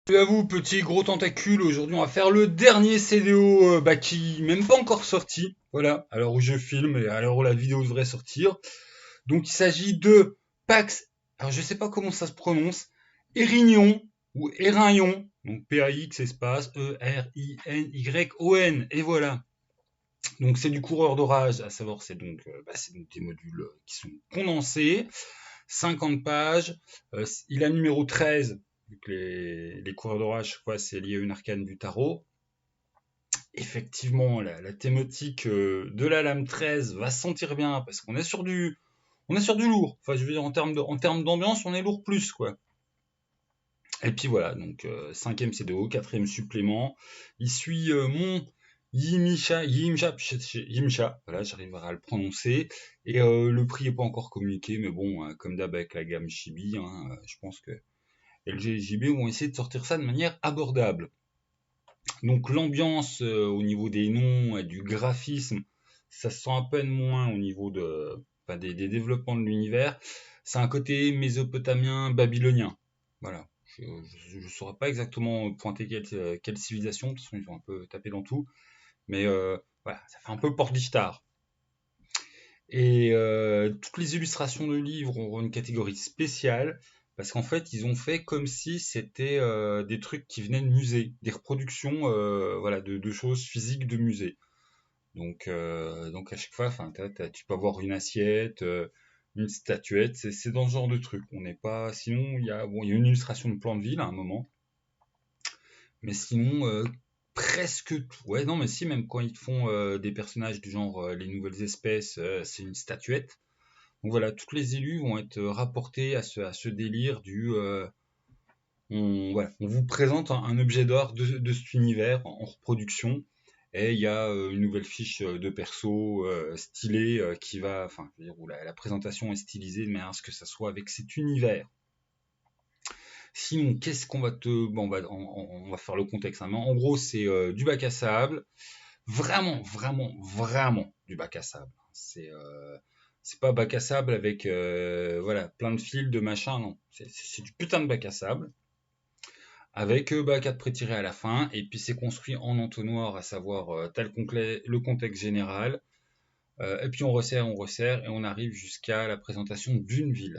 Salut à vous, petit gros tentacule. Aujourd'hui, on va faire le dernier CDO qui n'est même pas encore sorti. Voilà, à l'heure où je filme et à l'heure où la vidéo devrait sortir. Donc, il s'agit de Pax. Alors, je sais pas comment ça se prononce. Erignon ou Érignon. Donc, P-A-X espace E-R-I-N-Y-O-N. Et voilà. Donc, c'est du coureur d'orage. À savoir, c'est donc des modules qui sont condensés. 50 pages. Il a numéro 13, vu que les coureurs d'orage, chaque fois, c'est lié à une arcane du tarot. Effectivement, la thématique de la lame 13 va se sentir bien, parce qu'on est on est sur du lourd. Enfin, je veux dire, en termes d'ambiance, on est lourd plus, quoi. Et puis voilà, donc cinquième CDO, quatrième supplément. Il suit mon Yimcha, voilà, j'arriverai à le prononcer. Et le prix n'est pas encore communiqué, mais bon, comme d'hab avec la gamme Chibi, je pense que LG et JB vont essayer de sortir ça de manière abordable. Donc l'ambiance au niveau des noms et du graphisme, ça se sent à peine moins au niveau enfin, des développements de l'univers. C'est un côté mésopotamien, babylonien. Voilà. Je ne saurais pas exactement pointer quelle civilisation, de toute façon ils ont un peu tapé dans tout, mais voilà, ça fait un peu port d'Ishtar. Et toutes les illustrations de livres auront une catégorie spéciale, parce qu'en fait, ils ont fait comme si c'était des trucs qui venaient de musées, des reproductions voilà, de choses physiques de musées. Donc à chaque fois, enfin, tu peux avoir une assiette, une statuette, c'est dans ce genre de truc. On n'est pas. Sinon, il y a une illustration de plan de ville à un moment, mais sinon, presque tout. Ouais, non, mais si, même quand ils te font des personnages du genre les nouvelles espèces, c'est une statuette. Donc voilà, toutes les élus vont être rapportés à ce délire voilà, on vous présente un objet d'art de cet univers en reproduction, et il y a une nouvelle fiche de perso stylée enfin, je veux dire, où la présentation est stylisée de manière à ce que ça soit avec cet univers. Sinon, qu'est-ce qu'on va te, bon, on va faire le contexte, hein, mais en gros, c'est du bac à sable, vraiment, vraiment, vraiment du bac à sable. C'est pas bac à sable avec voilà, plein de fils, de machin, non. C'est du putain de bac à sable, avec 4 pré-tirés à la fin, et puis c'est construit en entonnoir, à savoir le contexte général, et puis on resserre, et on arrive jusqu'à la présentation d'une ville.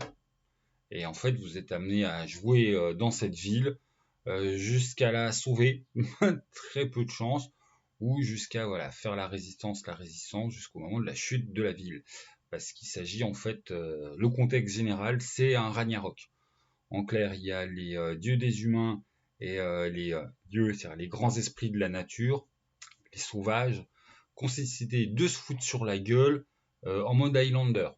Et en fait, vous êtes amené à jouer dans cette ville, jusqu'à la sauver, très peu de chance, ou jusqu'à voilà, faire la résistance, jusqu'au moment de la chute de la ville. Parce qu'il s'agit en fait, le contexte général, c'est un Ragnarok. En clair, il y a les dieux des humains et les dieux, c'est-à-dire les grands esprits de la nature, les sauvages, qui ont décidé de se foutre sur la gueule en mode Highlander.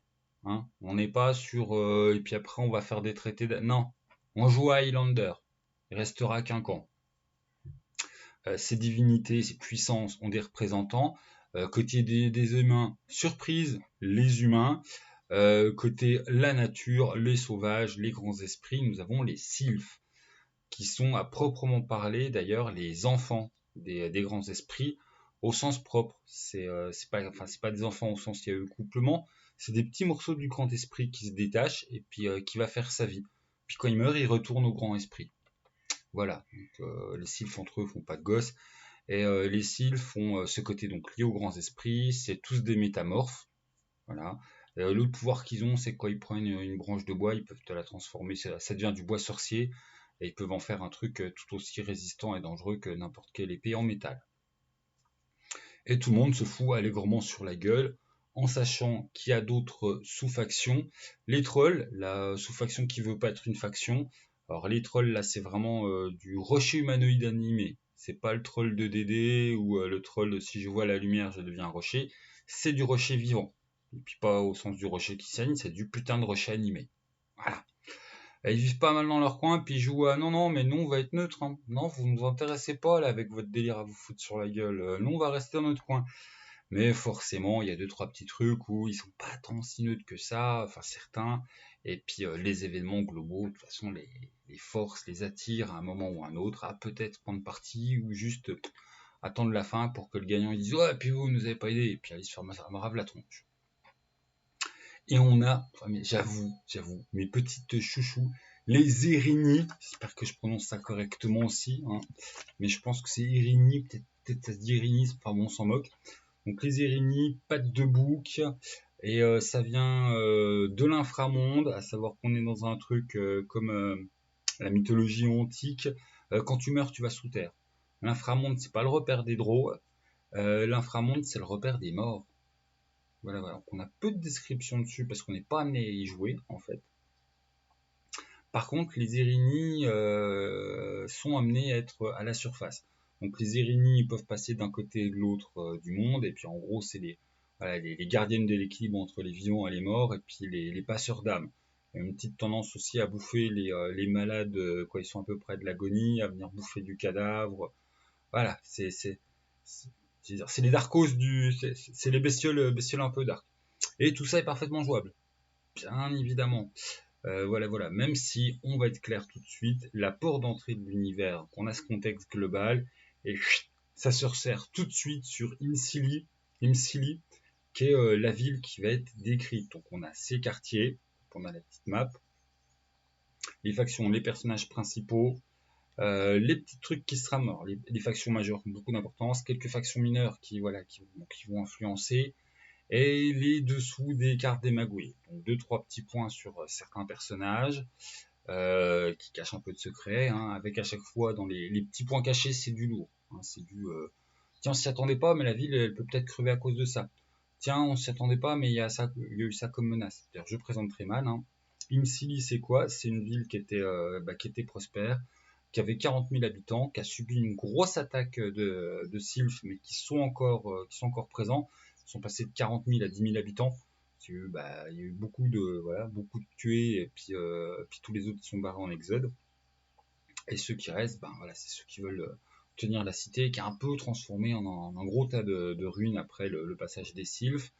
Hein. On n'est pas sur et puis après on va faire des traités. Non, on joue à Highlander. Il restera qu'un camp. Ces divinités, ces puissances ont des représentants. Côté des humains, surprise, les humains. Côté la nature, les sauvages, les grands esprits, nous avons les sylphes, qui sont à proprement parler d'ailleurs les enfants des grands esprits au sens propre. C'est pas des enfants au sens il y a eu couplement, c'est des petits morceaux du grand esprit qui se détachent et puis qui va faire sa vie. Puis quand il meurt, il retourne au grand esprit. Voilà, donc, les sylphes entre eux font pas de gosses. Et les sylphes font ce côté donc lié aux grands esprits, c'est tous des métamorphes. Voilà. L'autre pouvoir qu'ils ont, c'est que quand ils prennent une branche de bois, ils peuvent te la transformer, ça devient du bois sorcier, et ils peuvent en faire un truc tout aussi résistant et dangereux que n'importe quelle épée en métal. Et tout le monde se fout allègrement sur la gueule, en sachant qu'il y a d'autres sous-factions. Les trolls, la sous-faction qui veut pas être une faction. Alors les trolls, là, c'est vraiment du rocher humanoïde animé. C'est pas le troll de Dédé ou le troll si je vois la lumière, je deviens un rocher. C'est du rocher vivant. Et puis pas au sens du rocher qui saigne, c'est du putain de rocher animé. Voilà. Ils vivent pas mal dans leur coin, puis ils jouent à non, non, mais nous on va être neutre. Hein. Non, vous ne nous intéressez pas là avec votre délire à vous foutre sur la gueule. Nous on va rester dans notre coin. Mais forcément, il y a deux, trois petits trucs où ils sont pas tant si neutres que ça, enfin certains. Et puis les événements globaux, de toute façon, les forces les attirent à un moment ou à un autre à peut-être prendre parti ou juste attendre la fin pour que le gagnant il dise ouais, puis vous nous avez pas aidé, et puis aller se faire marave la tronche. Et on a, enfin, mais j'avoue, mes petites chouchous, les Érini, j'espère que je prononce ça correctement aussi, hein, mais je pense que c'est Érini, peut-être ça se dit Érini, enfin bon, on s'en moque. Donc les Érini, pattes de bouc, et ça vient de l'inframonde, à savoir qu'on est dans un truc comme la mythologie antique. Quand tu meurs, tu vas sous terre. L'inframonde, c'est pas le repère des drôles, l'inframonde, c'est le repère des morts. Voilà, voilà. Donc, on a peu de descriptions dessus parce qu'on n'est pas amené à y jouer, en fait. Par contre, les Érini sont amenés à être à la surface. Donc les Érini peuvent passer d'un côté et de l'autre du monde, et puis en gros, c'est voilà, les gardiennes de l'équilibre entre les vivants et les morts, et puis les passeurs d'âmes. Il y a une petite tendance aussi à bouffer les malades quand ils sont à peu près de l'agonie, à venir bouffer du cadavre. Voilà, c'est les darkos c'est les bestioles un peu dark. Et tout ça est parfaitement jouable, bien évidemment. Voilà, voilà. Même si, on va être clair tout de suite, la porte d'entrée de l'univers, on a ce contexte global, et ça se resserre tout de suite sur Imsili, qui est la ville qui va être décrite. Donc on a ces quartiers, on a la petite map, les factions, les personnages principaux, les petits trucs qui se ramorent, les factions majeures ont beaucoup d'importance, quelques factions mineures qui vont influencer, et les dessous des cartes des magouilles. Donc deux, trois petits points sur certains personnages qui cachent un peu de secret, hein, avec à chaque fois dans les petits points cachés, c'est du lourd. Hein, c'est du tiens, on s'y attendait pas, mais la ville elle peut peut-être crever à cause de ça. Tiens, on s'y attendait pas, mais il y a eu ça comme menace. C'est-à-dire, je présente très mal. Hein. Imsili, c'est quoi? C'est une ville qui était prospère, qui avait 40 000 habitants, qui a subi une grosse attaque de sylphes, mais qui sont encore présents. Ils sont passés de 40 000 à 10 000 habitants. Il y a eu beaucoup de tués, et puis tous les autres sont barrés en exode. Et ceux qui restent, voilà, c'est ceux qui veulent tenir la cité, qui est un peu transformée en un gros tas de ruines après le passage des sylphes.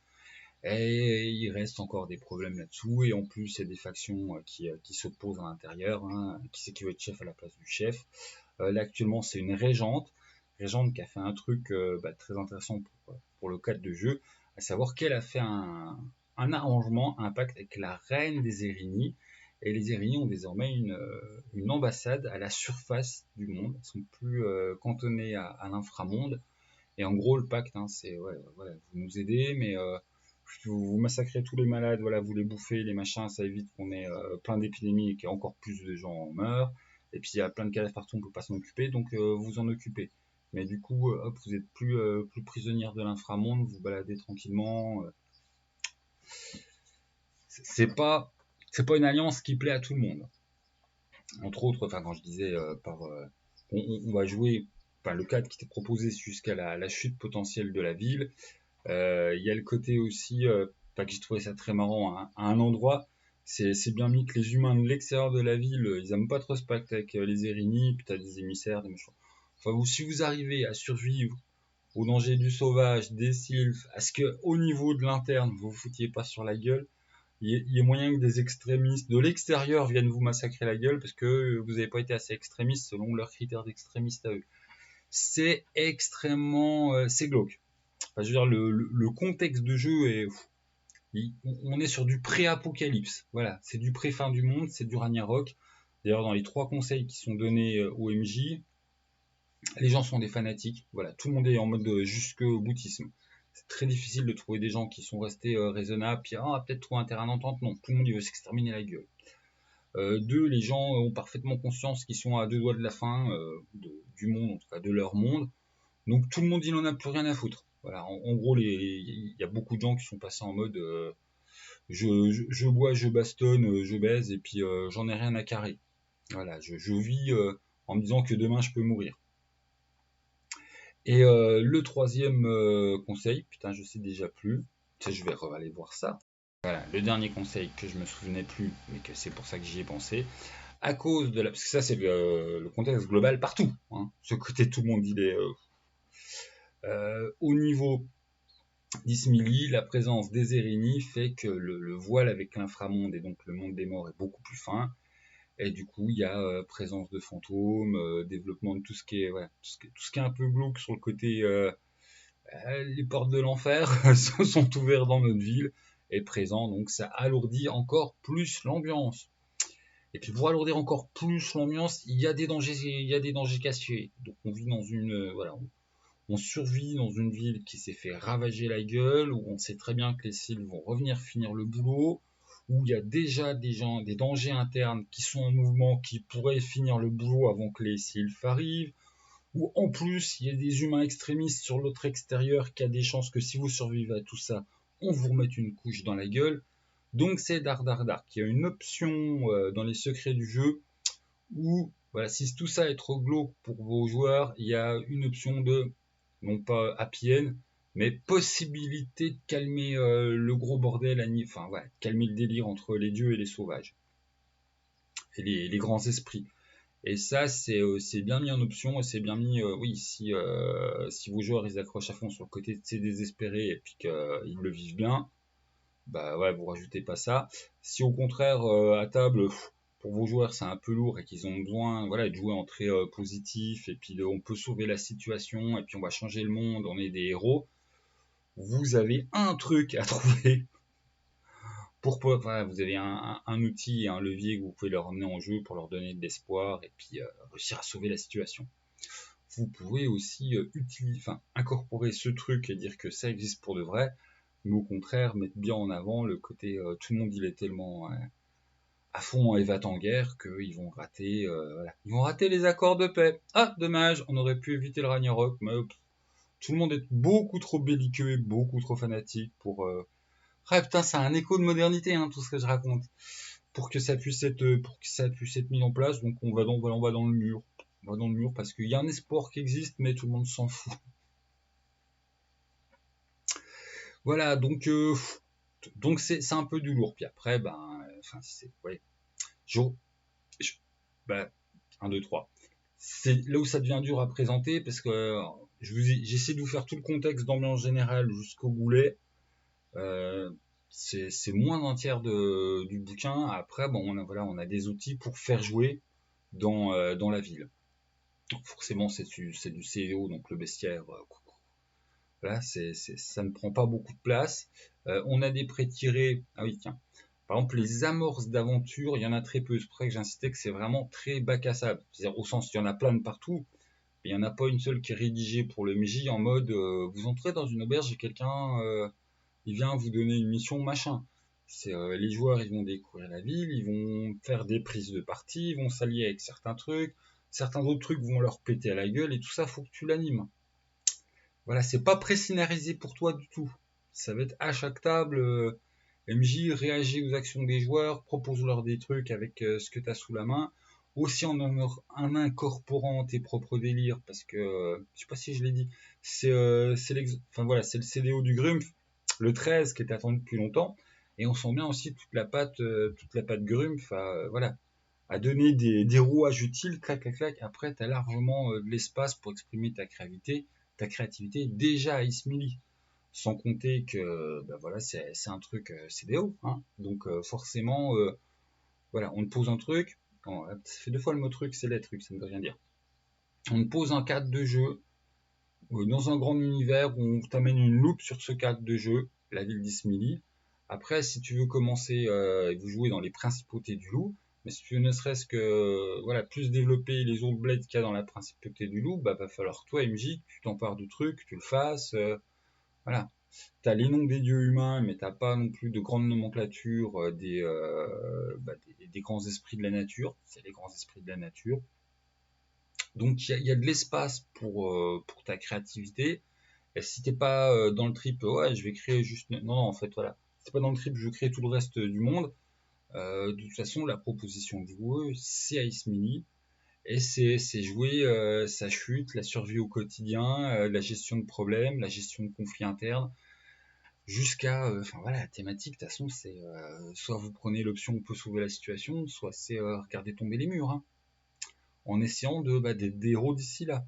Et il reste encore des problèmes là-dessous, et en plus il y a des factions qui s'opposent à l'intérieur, hein. Qui c'est qui veut être chef à la place du chef? Là actuellement c'est une régente qui a fait un truc très intéressant pour le cadre de jeu, à savoir qu'elle a fait un arrangement, un pacte avec la reine des Érini, et les Érini ont désormais une ambassade à la surface du monde, ils sont plus cantonnés à l'inframonde, et en gros le pacte, hein, c'est ouais, voilà, vous nous aidez, mais vous massacrez tous les malades, voilà, vous les bouffez, les machins, ça évite qu'on ait plein d'épidémies et qu'encore plus de gens meurent. Et puis il y a plein de cadavres partout, on peut pas s'en occuper, donc vous en occupez. Mais du coup, hop, vous êtes plus prisonnière de l'inframonde, vous baladez tranquillement. C'est pas, c'est pas une alliance qui plaît à tout le monde. Entre autres, enfin quand je disais on va jouer, enfin le cadre qui était proposé jusqu'à la chute potentielle de la ville. Il y a le côté aussi, que j'ai trouvé ça très marrant, hein, à un endroit, c'est bien mis que les humains de l'extérieur de la ville, ils aiment pas trop ce pacte avec les Érini, puis t'as des émissaires, des machins. Enfin, si vous arrivez à survivre au danger du sauvage, des sylphes, à ce que au niveau de l'interne, vous vous foutiez pas sur la gueule, il y a moyen que des extrémistes de l'extérieur viennent vous massacrer la gueule parce que vous n'avez pas été assez extrémiste selon leurs critères d'extrémiste à eux. C'est extrêmement, c'est glauque. Enfin, je veux dire, le contexte de jeu est, on est sur du pré-apocalypse. Voilà, c'est du pré-fin du monde, c'est du Ragnarok. D'ailleurs, dans les 3 conseils qui sont donnés au MJ, les gens sont des fanatiques. Voilà, tout le monde est en mode jusqu'au boutisme. C'est très difficile de trouver des gens qui sont restés raisonnables, puis peut-être trouver un terrain d'entente. Non, tout le monde il veut s'exterminer la gueule. 2, les gens ont parfaitement conscience qu'ils sont à 2 doigts de la fin du monde, en tout cas de leur monde. Donc tout le monde il en a plus rien à foutre. Voilà, en gros, il y a beaucoup de gens qui sont passés en mode je bois, je bastonne, je baise, et puis j'en ai rien à carrer. Voilà, je vis en me disant que demain je peux mourir. Et le troisième conseil, putain, je sais déjà plus. Je vais aller voir ça. Voilà, le dernier conseil que je me souvenais plus, mais que c'est pour ça que j'y ai pensé. À cause de parce que ça c'est le contexte global partout. Hein. Ce côté tout le monde il est au niveau d'Ismili, la présence des Érini fait que le voile avec l'inframonde et donc le monde des morts est beaucoup plus fin. Et du coup, il y a présence de fantômes, développement de tout ce qui est, ouais, tout ce qui est un peu glauque sur le côté. Les portes de l'enfer sont ouvertes dans notre ville et présent, donc ça alourdit encore plus l'ambiance. Et puis pour alourdir encore plus l'ambiance, il y a des dangers cachés. Donc on vit dans voilà, on survit dans une ville qui s'est fait ravager la gueule, où on sait très bien que les cils vont revenir finir le boulot, où il y a déjà des dangers internes qui sont en mouvement, qui pourraient finir le boulot avant que les cils arrivent, où en plus il y a des humains extrémistes sur l'autre extérieur qui a des chances que si vous survivez à tout ça, on vous remette une couche dans la gueule. Donc c'est Dark Dark Dark. Il y a une option dans les secrets du jeu où, voilà, si tout ça est trop glauque pour vos joueurs, il y a une option de, non pas happy end, mais possibilité de calmer le gros bordel, enfin voilà, calmer le délire entre les dieux et les sauvages, et les grands esprits. Et ça, c'est bien mis en option, et c'est bien mis, oui, si vos joueurs ils accrochent à fond sur le côté de ces désespérés et puis qu'ils le vivent bien, bah ouais, vous rajoutez pas ça. Si au contraire, à table, pour vos joueurs c'est un peu lourd et qu'ils ont besoin, voilà, de jouer en très positif, et puis on peut sauver la situation, et puis on va changer le monde, on est des héros, vous avez un truc à trouver voilà, vous avez un outil et un levier que vous pouvez leur emmener en jeu pour leur donner de l'espoir et puis réussir à sauver la situation. Vous pouvez aussi incorporer ce truc et dire que ça existe pour de vrai, mais au contraire mettre bien en avant le côté tout le monde il est tellement à fond en Eva en guerre qu'ils vont rater voilà. Ils vont rater les accords de paix. Ah dommage, on aurait pu éviter le Ragnarok, mais tout le monde est beaucoup trop belliqueux et beaucoup trop fanatique pour ah putain, c'est un écho de modernité, hein, tout ce que je raconte. Pour que ça puisse être mis en place, donc on va dans le mur. On va dans le mur parce qu'il y a un espoir qui existe, mais tout le monde s'en fout. Voilà, donc c'est un peu du lourd. Puis après, ouais, je, je, bah, 1, 2, 3. C'est là où ça devient dur à présenter parce que j'essaie de vous faire tout le contexte d'ambiance générale jusqu'au boulet. Euh, c'est moins d'un tiers du bouquin. Après, bon, on a des outils pour faire jouer dans la ville. Donc forcément, c'est du CEO, donc le bestiaire. Voilà, ça ne prend pas beaucoup de place. On a des pré-tirés. Ah oui, tiens. Par exemple, les amorces d'aventure, il y en a très peu. C'est pour ça que j'insistais que c'est vraiment très bac à sable. C'est-à-dire au sens, il y en a plein de partout, mais il n'y en a pas une seule qui est rédigée pour le MJ en mode vous entrez dans une auberge et quelqu'un il vient vous donner une mission machin. Les joueurs ils vont découvrir la ville, ils vont faire des prises de partie, ils vont s'allier avec certains autres trucs vont leur péter à la gueule et tout ça faut que tu l'animes. Voilà, c'est pas pré-scénarisé pour toi du tout. Ça va être à chaque table, MJ réagit aux actions des joueurs, propose-leur des trucs avec ce que tu as sous la main, aussi en incorporant tes propres délires, parce que, je sais pas si je l'ai dit, c'est le CDO du Grumpf, le 13 qui était attendu depuis longtemps, et on sent bien aussi toute la patte Grumpf à donner des rouages utiles, clac, clac, clac. Après, tu as largement de l'espace pour exprimer ta créativité déjà à Ismili. Sans compter que c'est un truc CDO, hein. Donc forcément, voilà, on te pose un truc. Ça fait 2 fois le mot truc, c'est les trucs, ça ne veut rien dire. On te pose un cadre de jeu dans un grand univers où on t'amène une loupe sur ce cadre de jeu, la ville d'Ismili. Après, si tu veux commencer et vous jouer dans les principautés du loup, mais si tu veux ne serait-ce que plus développer les autres bleds qu'il y a dans la principauté du loup, bah va falloir toi MJ, tu t'empares du truc, tu le fasses, voilà. T'as les noms des dieux humains, mais t'as pas non plus de grande nomenclature des grands esprits de la nature. C'est les grands esprits de la nature. Donc il y a de l'espace pour ta créativité. Et si t'es pas dans le trip, ouais, je vais créer juste. Non, non, en fait, voilà. Si t'es pas dans le trip, je crée tout le reste du monde. De toute façon, la proposition de jouer, c'est Ice Mini. Et c'est jouer sa chute, la survie au quotidien, la gestion de problèmes, la gestion de conflits internes, jusqu'à. La thématique, de toute façon, c'est soit vous prenez l'option on peut sauver la situation, soit c'est regarder tomber les murs, hein, en essayant d'être des héros d'ici là.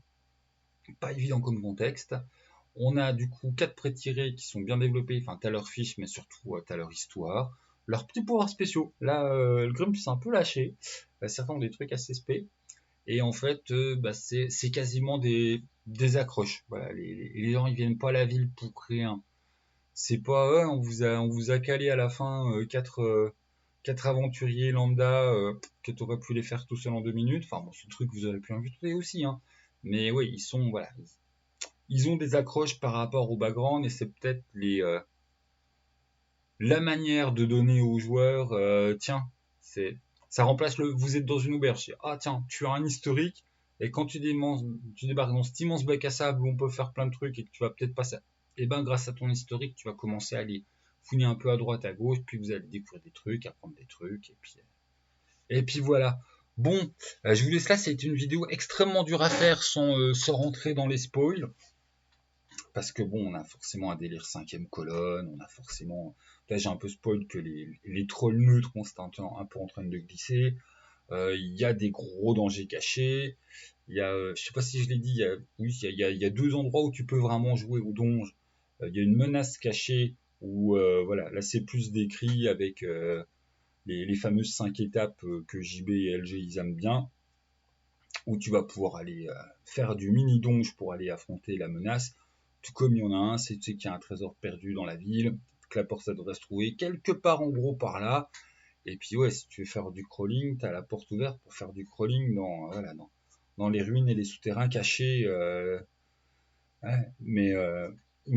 Pas évident comme contexte. On a du coup 4 pré-tirés qui sont bien développés, enfin t'as leur fiche, mais surtout t'as leur histoire, leurs petits pouvoirs spéciaux. Là, le Grump s'est un peu lâché, certains ont des trucs assez spé, et en fait, c'est quasiment des accroches. Voilà, les gens ils viennent pas à la ville pour rien. C'est pas on vous a calé à la fin 4 aventuriers lambda que tu aurais pu les faire tout seul en 2 minutes. Enfin bon, c'est le truc que vous aurez pu inviter aussi, hein. Mais oui, ils sont, voilà, ils ont des accroches par rapport au background et c'est peut-être la manière de donner aux joueurs, tiens, c'est, ça remplace vous êtes dans une auberge, ah tiens, tu as un historique, et quand tu débarques dans cet immense bac à sable où on peut faire plein de trucs et que tu vas peut-être passer, et ben grâce à ton historique, tu vas commencer à aller fouiner un peu à droite, à gauche, puis vous allez découvrir des trucs, apprendre des trucs, et puis voilà. Bon, je vous laisse là, c'est une vidéo extrêmement dure à faire sans rentrer dans les spoils parce que bon, on a forcément un délire cinquième colonne, on a forcément. Là, j'ai un peu spoil que les trolls neutres sont un peu en train de glisser. Il y a des gros dangers cachés. Il y a, je sais pas si je l'ai dit, oui, il y a deux endroits où tu peux vraiment jouer au donge. Il y a une menace cachée où, voilà, là c'est plus décrit avec les fameuses 5 étapes que JB et LG ils aiment bien, où tu vas pouvoir aller faire du mini donge pour aller affronter la menace. Tout comme il y en a un, c'est tu sais qu'il y a un trésor perdu dans la ville, que la porte ça devrait se trouver quelque part en gros par là. Et puis ouais, si tu veux faire du crawling, tu as la porte ouverte pour faire du crawling voilà, dans les ruines et les souterrains cachés. Ouais, mais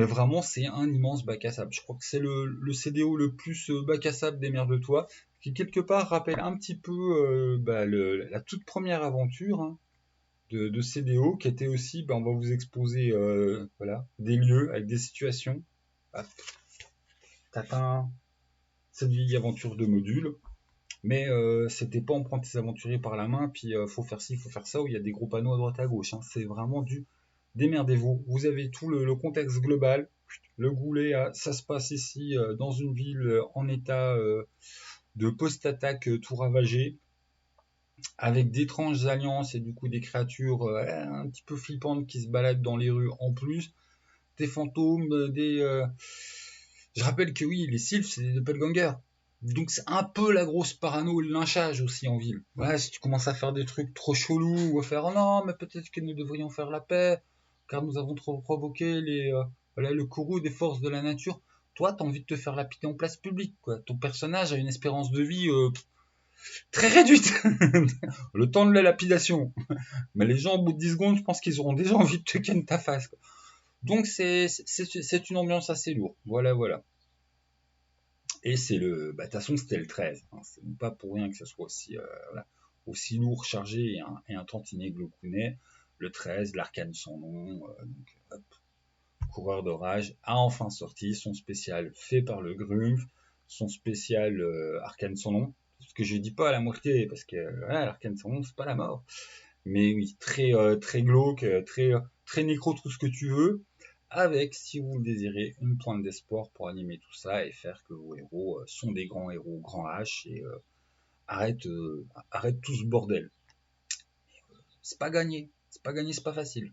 vraiment, c'est un immense bac à sable. Je crois que c'est le CDO le plus bac à sable des mers de Toit, qui quelque part rappelle un petit peu la toute première aventure, hein, de CDO, qui était aussi, on va vous exposer voilà, des lieux avec des situations. Hop, t'atteins cette vieille aventure de module, mais c'était pas on prend tes aventuriers par la main, puis faut faire ci, faut faire ça, où il y a des gros panneaux à droite à gauche, hein. C'est vraiment du démerdez-vous. Vous avez tout le contexte global. Le goulet, ça se passe ici dans une ville en état de post-attaque tout ravagé, avec d'étranges alliances et du coup des créatures un petit peu flippantes qui se baladent dans les rues en plus, des fantômes, je rappelle que oui, les sylphes, c'est des doppelgangers. Donc c'est un peu la grosse parano et le lynchage aussi en ville. Ouais, si tu commences à faire des trucs trop chelous, ou à faire oh non, mais peut-être que nous devrions faire la paix, car nous avons trop provoqué voilà, le courroux des forces de la nature. Toi, t'as envie de te faire lapider en place publique, quoi. Ton personnage a une espérance de vie très réduite. Le temps de la lapidation. Mais les gens, au bout de 10 secondes, je pense qu'ils auront déjà envie de te ken ta face, quoi. Donc c'est une ambiance assez lourde. Voilà, voilà. Et c'est de toute façon, c'était le 13, hein. C'est pas pour rien que ça soit aussi, voilà, aussi lourd, chargé et un tantinet glaucounet. Le 13, l'arcane sans nom, donc, hop, coureur d'orage, a enfin sorti son spécial fait par le Grumpf, son spécial arcane sans nom. Ce que je dis pas à la moitié, parce que voilà, l'arcane sans nom, c'est pas la mort. Mais oui, très glauque, très nécro, tout ce que tu veux, avec, si vous le désirez, une pointe d'espoir pour animer tout ça et faire que vos héros sont des grands héros grand H et arrête tout ce bordel. C'est pas gagné, c'est pas gagné, c'est pas facile.